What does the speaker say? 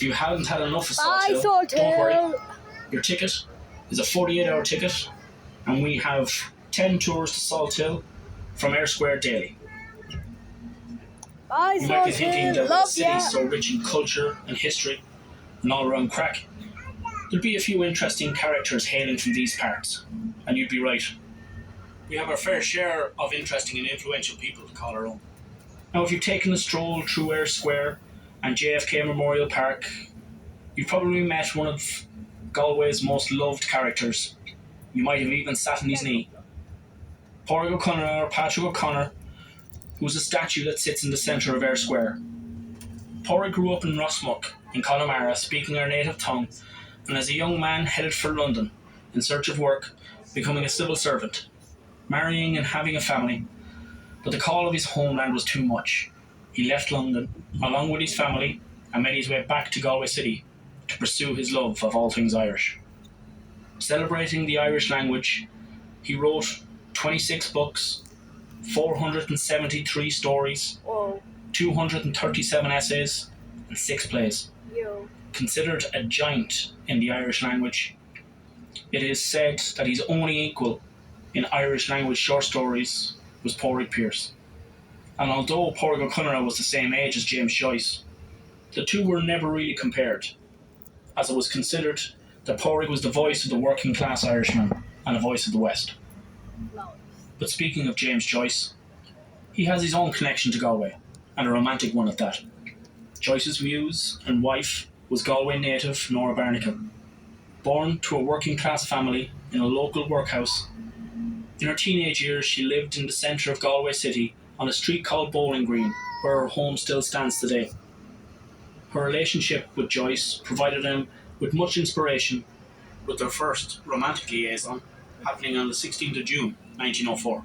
If you haven't had enough of Bye, Salthill, Salthill. don't worry. Your ticket is a 48-hour ticket, and we have 10 tours to Salthill from Air Square daily. Bye, You might be thinking that Love the city ya. is so rich in culture and history and all-around crack, there'll be a few interesting characters hailing from these parts, and you'd be right. We have our fair share of interesting and influential people to call our own. Now, if you've taken a stroll through Ayr Square and JFK Memorial Park, you've probably met one of Galway's most loved characters. You might have even sat on his knee. Pádraig O'Conor, or Patrick O'Connor, who's a statue that sits in the centre of Ayr Square. Pádraig grew up in Rossmuck in Connemara, speaking our native tongue, and as a young man headed for London in search of work, becoming a civil servant, marrying and having a family. But the call of his homeland was too much. He left London, along with his family, and made his way back to Galway City to pursue his love of all things Irish. Celebrating the Irish language, he wrote 26 books, 473 stories, 237 essays, and 6 plays. Considered a giant in the Irish language, it is said that his only equal in Irish language short stories was Pádraig Pearse. And although Pádraig O'Conor was the same age as James Joyce, the two were never really compared, as it was considered that Pádraig was the voice of the working class Irishman and a voice of the West. But speaking of James Joyce, he has his own connection to Galway, and a romantic one at that. Joyce's muse and wife was Galway native Nora Barnacle. Born to a working class family in a local workhouse, in her teenage years she lived in the centre of Galway City on a street called Bowling Green, where her home still stands today. Her relationship with Joyce provided them with much inspiration, with their first romantic liaison happening on the 16th of June 1904.